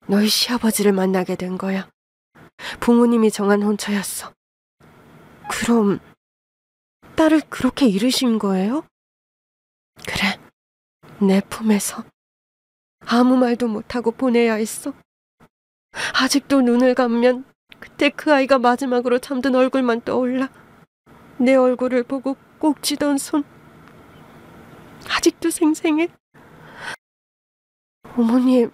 Speaker 1: 너희 시아버지를 만나게 된 거야. 부모님이 정한 혼처였어. 그럼 딸을 그렇게 잃으신 거예요? 그래, 내 품에서 아무 말도 못하고 보내야 했어. 아직도 눈을 감으면 그때 그 아이가 마지막으로 잠든 얼굴만 떠올라. 내 얼굴을 보고 꼭 쥐던 손 아직도 생생해. 어머님,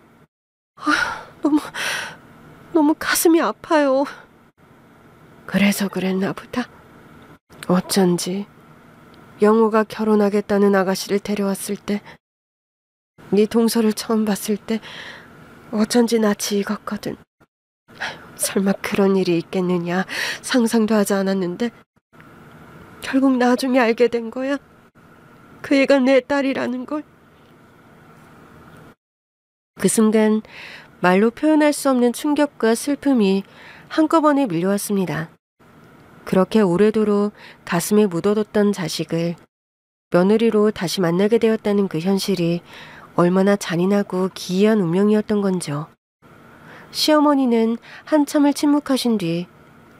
Speaker 1: 너무 가슴이 아파요. 그래서 그랬나 보다. 어쩐지 영호가 결혼하겠다는 아가씨를 데려왔을 때, 네 동서를 처음 봤을 때 어쩐지 낯이 익었거든. 설마 그런 일이 있겠느냐 상상도 하지 않았는데 결국 나중에 알게 된 거야. 그 애가 내 딸이라는 걸. 그 순간 말로 표현할 수 없는 충격과 슬픔이 한꺼번에 밀려왔습니다. 그렇게 오래도록 가슴에 묻어뒀던 자식을 며느리로 다시 만나게 되었다는 그 현실이 얼마나 잔인하고 기이한 운명이었던 건지요. 시어머니는 한참을 침묵하신 뒤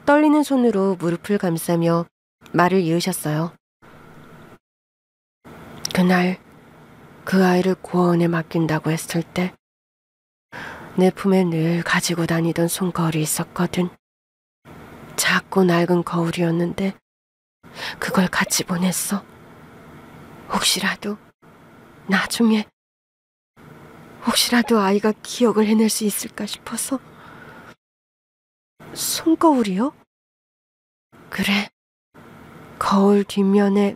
Speaker 1: 떨리는 손으로 무릎을 감싸며 말을 이으셨어요. 그날 그 아이를 고아원에 맡긴다고 했을 때 내 품에 늘 가지고 다니던 손거울이 있었거든. 작고 낡은 거울이었는데 그걸 같이 보냈어. 혹시라도 나중에 아이가 기억을 해낼 수 있을까 싶어서. 손거울이요? 그래, 거울 뒷면에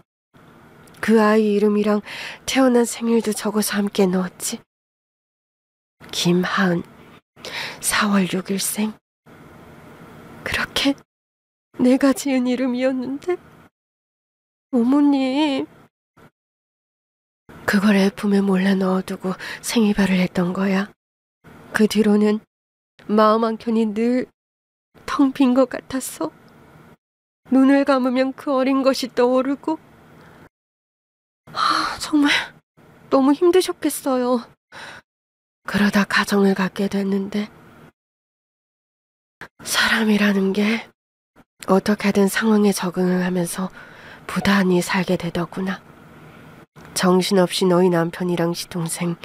Speaker 1: 그 아이 이름이랑 태어난 생일도 적어서 함께 넣었지. 김하은, 4월 6일생. 그렇게 내가 지은 이름이었는데 어머님, 그걸 애 품에 몰래 넣어두고 생이별을 했던 거야. 그 뒤로는 마음 한켠이 늘 텅 빈 것 같았어. 눈을 감으면 그 어린 것이 떠오르고. 정말 너무 힘드셨겠어요. 그러다 가정을 갖게 됐는데 사람이라는 게 어떻게든 상황에 적응을 하면서 부단히 살게 되더구나. 정신없이 너희 남편이랑 시동생,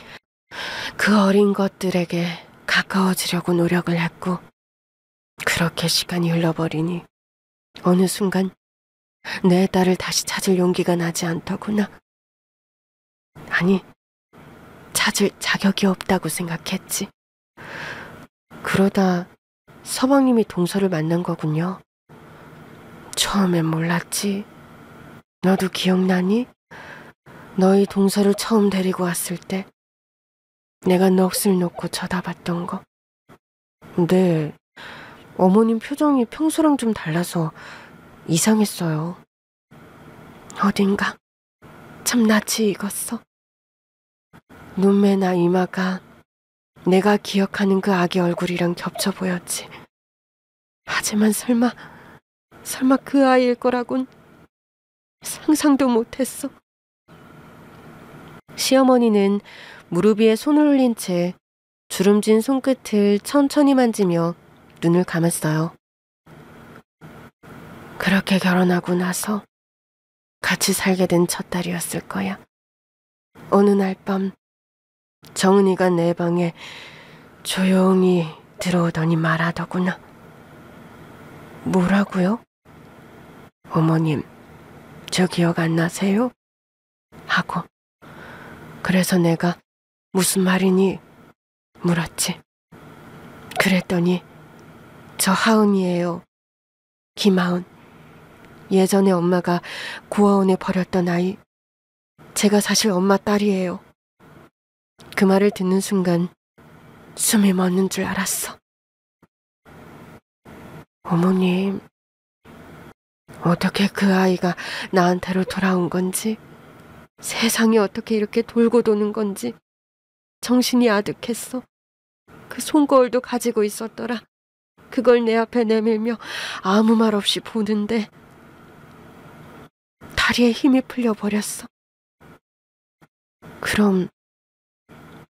Speaker 1: 그 어린 것들에게 가까워지려고 노력을 했고, 그렇게 시간이 흘러버리니 어느 순간 내 딸을 다시 찾을 용기가 나지 않더구나. 아니, 찾을 자격이 없다고 생각했지. 그러다 서방님이 동서를 만난 거군요. 처음엔 몰랐지. 너도 기억나니? 너희 동서를 처음 데리고 왔을 때 내가 넋을 놓고 쳐다봤던 거. 근데 어머님 표정이 평소랑 좀 달라서 이상했어요. 어딘가 참 낯이 익었어. 눈매나 이마가 내가 기억하는 그 아기 얼굴이랑 겹쳐 보였지. 하지만 설마 그 아이일 거라곤 상상도 못했어. 시어머니는 무릎 위에 손을 올린 채 주름진 손끝을 천천히 만지며 눈을 감았어요. 그렇게 결혼하고 나서 같이 살게 된 첫 달이었을 거야. 어느 날 밤 정은이가 내 방에 조용히 들어오더니 말하더구나. 뭐라고요? 어머님, 저 기억 안 나세요? 하고. 그래서 내가 무슨 말이니? 물었지. 그랬더니 저 하은이에요. 김하은. 예전에 엄마가 고아원에 버렸던 아이. 제가 사실 엄마 딸이에요. 그 말을 듣는 순간 숨이 멎는 줄 알았어. 어머님, 어떻게 그 아이가 나한테로 돌아온 건지, 세상이 어떻게 이렇게 돌고 도는 건지 정신이 아득했어. 그 손거울도 가지고 있었더라. 그걸 내 앞에 내밀며 아무 말 없이 보는데 다리에 힘이 풀려버렸어. 그럼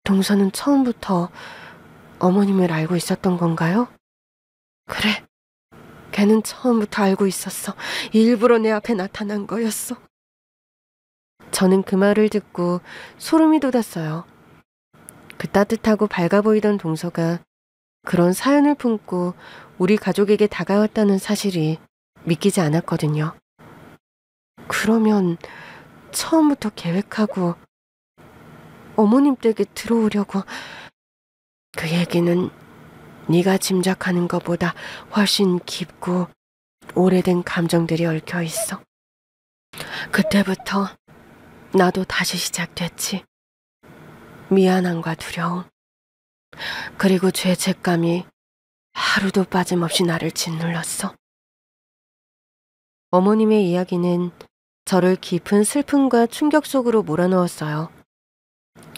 Speaker 1: 동서는 처음부터 어머님을 알고 있었던 건가요? 그래, 걔는 처음부터 알고 있었어. 일부러 내 앞에 나타난 거였어. 저는 그 말을 듣고 소름이 돋았어요. 그 따뜻하고 밝아 보이던 동서가 그런 사연을 품고 우리 가족에게 다가왔다는 사실이 믿기지 않았거든요. 그러면 처음부터 계획하고 어머님 댁에 들어오려고. 그 얘기는 네가 짐작하는 것보다 훨씬 깊고 오래된 감정들이 얽혀 있어. 그때부터 나도 다시 시작됐지. 미안함과 두려움, 그리고 죄책감이 하루도 빠짐없이 나를 짓눌렀어. 어머님의 이야기는 저를 깊은 슬픔과 충격 속으로 몰아넣었어요.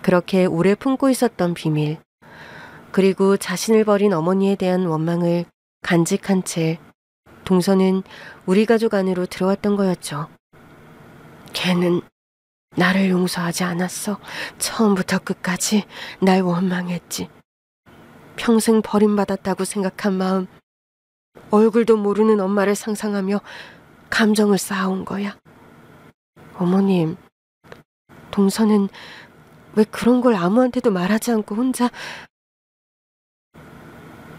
Speaker 1: 그렇게 오래 품고 있었던 비밀, 그리고 자신을 버린 어머니에 대한 원망을 간직한 채 동서는 우리 가족 안으로 들어왔던 거였죠. 걔는 나를 용서하지 않았어. 처음부터 끝까지 날 원망했지. 평생 버림받았다고 생각한 마음, 얼굴도 모르는 엄마를 상상하며 감정을 쌓아온 거야. 어머님, 동서는 왜 그런 걸 아무한테도 말하지 않고 혼자.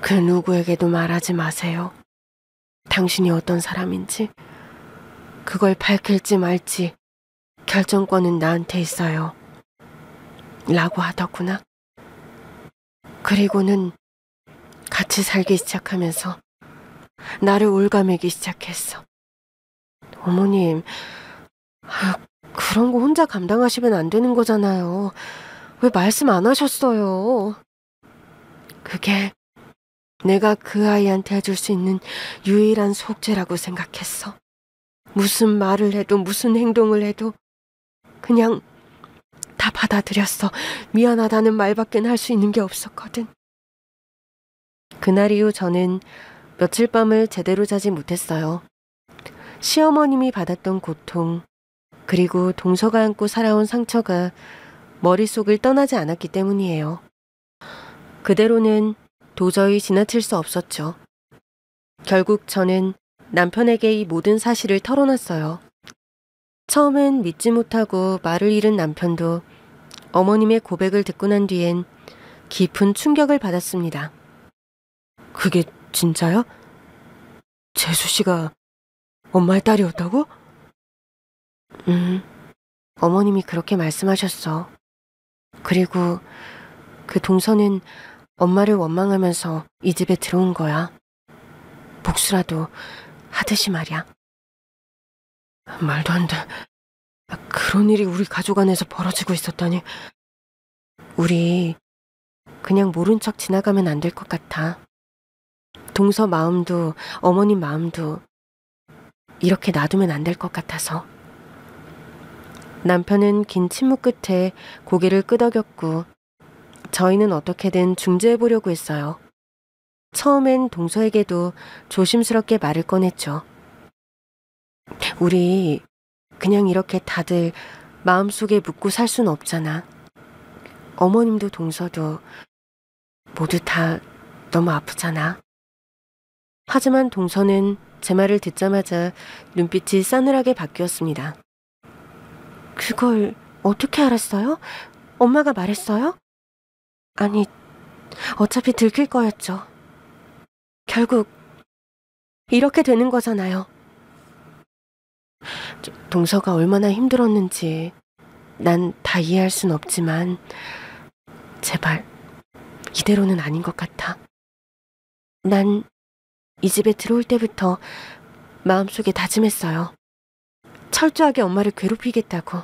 Speaker 1: 그 누구에게도 말하지 마세요. 당신이 어떤 사람인지, 그걸 밝힐지 말지 결정권은 나한테 있어요. 라고 하더구나. 그리고는 같이 살기 시작하면서 나를 올가매기 시작했어. 어머님, 그런 거 혼자 감당하시면 안 되는 거잖아요. 왜 말씀 안 하셨어요? 그게 내가 그 아이한테 해줄 수 있는 유일한 속죄라고 생각했어. 무슨 말을 해도 무슨 행동을 해도 그냥 다 받아들였어. 미안하다는 말밖에 할 수 있는 게 없었거든. 그날 이후 저는 며칠 밤을 제대로 자지 못했어요. 시어머님이 받았던 고통, 그리고 동서가 안고 살아온 상처가 머릿속을 떠나지 않았기 때문이에요. 그대로는 도저히 지나칠 수 없었죠. 결국 저는 남편에게 이 모든 사실을 털어놨어요. 처음엔 믿지 못하고 말을 잃은 남편도 어머님의 고백을 듣고 난 뒤엔 깊은 충격을 받았습니다. 그게 진짜야? 재수 씨가 엄마의 딸이었다고? 어머님이 그렇게 말씀하셨어. 그리고 그 동서는 엄마를 원망하면서 이 집에 들어온 거야. 복수라도 하듯이 말이야. 말도 안 돼. 그런 일이 우리 가족 안에서 벌어지고 있었다니. 우리 그냥 모른 척 지나가면 안 될 것 같아. 동서 마음도 어머님 마음도 이렇게 놔두면 안 될 것 같아서. 남편은 긴 침묵 끝에 고개를 끄덕였고 저희는 어떻게든 중재해보려고 했어요. 처음엔 동서에게도 조심스럽게 말을 꺼냈죠. 우리 그냥 이렇게 다들 마음속에 묻고 살 수는 없잖아. 어머님도 동서도 모두 다 너무 아프잖아. 하지만 동서는 제 말을 듣자마자 눈빛이 싸늘하게 바뀌었습니다. 그걸 어떻게 알았어요? 엄마가 말했어요? 아니, 어차피 들킬 거였죠. 결국 이렇게 되는 거잖아요. 동서가 얼마나 힘들었는지 난 다 이해할 순 없지만 제발 이대로는 아닌 것 같아. 난 이 집에 들어올 때부터 마음속에 다짐했어요. 철저하게 엄마를 괴롭히겠다고.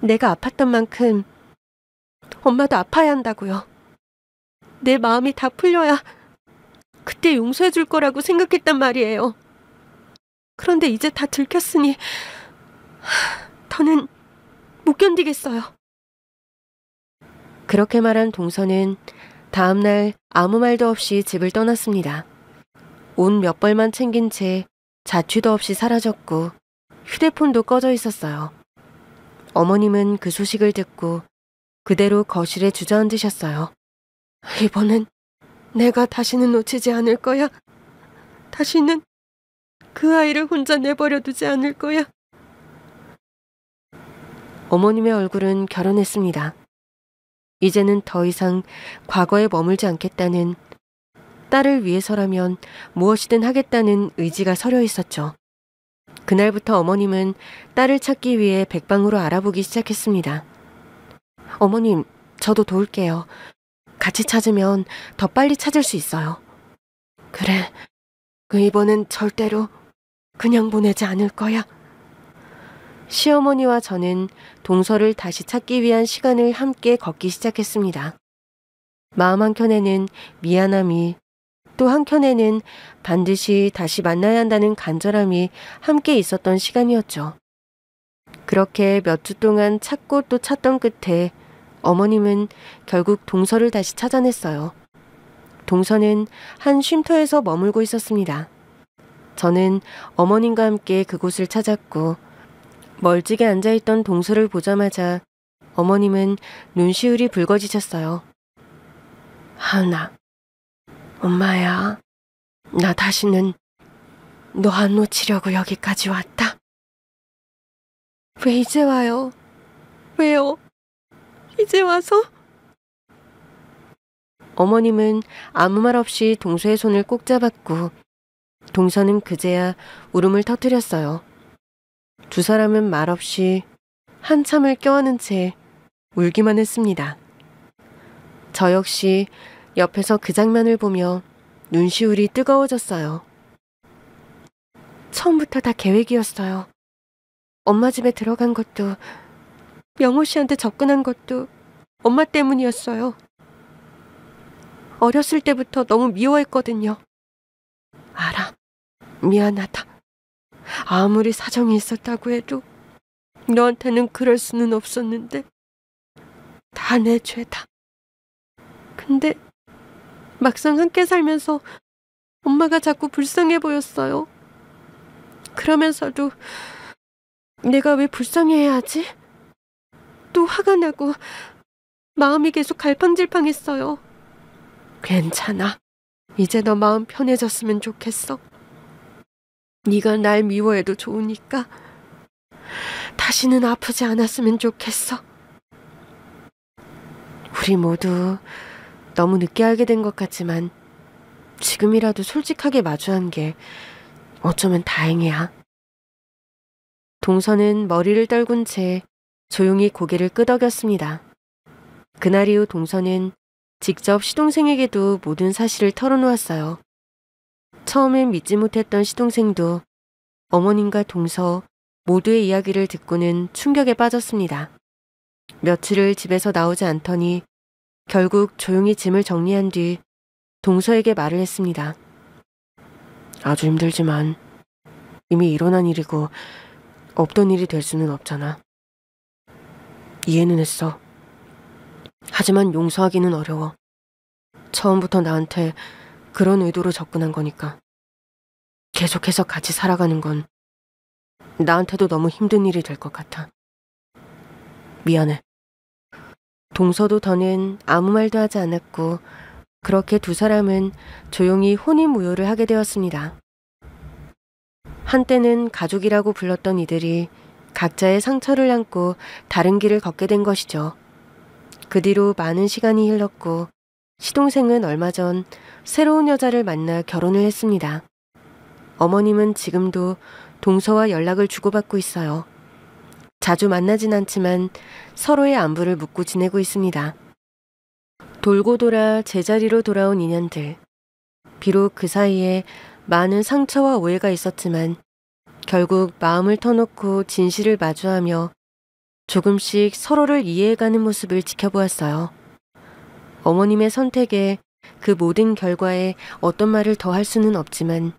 Speaker 1: 내가 아팠던 만큼 엄마도 아파야 한다고요. 내 마음이 다 풀려야 그때 용서해 줄 거라고 생각했단 말이에요. 그런데 이제 다 들켰으니 더는 못 견디겠어요. 그렇게 말한 동서는 다음날 아무 말도 없이 집을 떠났습니다. 옷 몇 벌만 챙긴 채 자취도 없이 사라졌고 휴대폰도 꺼져 있었어요. 어머님은 그 소식을 듣고 그대로 거실에 주저앉으셨어요. 이번엔 내가 다시는 놓치지 않을 거야. 다시는 그 아이를 혼자 내버려 두지 않을 거야. 어머님의 얼굴은 결연했습니다. 이제는 더 이상 과거에 머물지 않겠다는, 딸을 위해서라면 무엇이든 하겠다는 의지가 서려 있었죠. 그날부터 어머님은 딸을 찾기 위해 백방으로 알아보기 시작했습니다. 어머님, 저도 도울게요. 같이 찾으면 더 빨리 찾을 수 있어요. 그래, 이번엔 절대로 그냥 보내지 않을 거야. 시어머니와 저는 동서를 다시 찾기 위한 시간을 함께 걷기 시작했습니다. 마음 한켠에는 미안함이, 또 한켠에는 반드시 다시 만나야 한다는 간절함이 함께 있었던 시간이었죠. 그렇게 몇 주 동안 찾고 또 찾던 끝에 어머님은 결국 동서를 다시 찾아냈어요. 동서는 한 쉼터에서 머물고 있었습니다. 저는 어머님과 함께 그곳을 찾았고 멀찍이 앉아있던 동서를 보자마자 어머님은 눈시울이 붉어지셨어요. 하은아, 엄마야, 나 다시는 너 안 놓치려고 여기까지 왔다. 왜 이제 와요? 왜요? 이제 와서? 어머님은 아무 말 없이 동서의 손을 꼭 잡았고 동서는 그제야 울음을 터뜨렸어요. 두 사람은 말없이 한참을 껴안은 채 울기만 했습니다. 저 역시 옆에서 그 장면을 보며 눈시울이 뜨거워졌어요. 처음부터 다 계획이었어요. 엄마 집에 들어간 것도, 명호 씨한테 접근한 것도 엄마 때문이었어요. 어렸을 때부터 너무 미워했거든요. 알아. 미안하다. 아무리 사정이 있었다고 해도 너한테는 그럴 수는 없었는데 다 내 죄다. 근데 막상 함께 살면서 엄마가 자꾸 불쌍해 보였어요. 그러면서도 내가 왜 불쌍해야 하지? 또 화가 나고 마음이 계속 갈팡질팡했어요. 괜찮아. 이제 너 마음 편해졌으면 좋겠어. 네가 날 미워해도 좋으니까 다시는 아프지 않았으면 좋겠어. 우리 모두 너무 늦게 알게 된 것 같지만 지금이라도 솔직하게 마주한 게 어쩌면 다행이야. 동서는 머리를 떨군 채 조용히 고개를 끄덕였습니다. 그날 이후 동서는 직접 시동생에게도 모든 사실을 털어놓았어요. 처음엔 믿지 못했던 시동생도 어머님과 동서 모두의 이야기를 듣고는 충격에 빠졌습니다. 며칠을 집에서 나오지 않더니 결국 조용히 짐을 정리한 뒤 동서에게 말을 했습니다. 아주 힘들지만 이미 일어난 일이고 없던 일이 될 수는 없잖아. 이해는 했어. 하지만 용서하기는 어려워. 처음부터 나한테 그런 의도로 접근한 거니까. 계속해서 같이 살아가는 건 나한테도 너무 힘든 일이 될 것 같아. 미안해. 동서도 더는 아무 말도 하지 않았고 그렇게 두 사람은 조용히 혼인무효를 하게 되었습니다. 한때는 가족이라고 불렀던 이들이 각자의 상처를 안고 다른 길을 걷게 된 것이죠. 그 뒤로 많은 시간이 흘렀고 시동생은 얼마 전 새로운 여자를 만나 결혼을 했습니다. 어머님은 지금도 동서와 연락을 주고받고 있어요. 자주 만나진 않지만 서로의 안부를 묻고 지내고 있습니다. 돌고 돌아 제자리로 돌아온 인연들. 비록 그 사이에 많은 상처와 오해가 있었지만 결국 마음을 터놓고 진실을 마주하며 조금씩 서로를 이해해가는 모습을 지켜보았어요. 어머님의 선택에 그 모든 결과에 어떤 말을 더 할 수는 없지만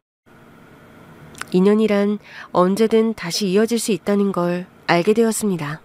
Speaker 1: 인연이란 언제든 다시 이어질 수 있다는 걸 알게 되었습니다.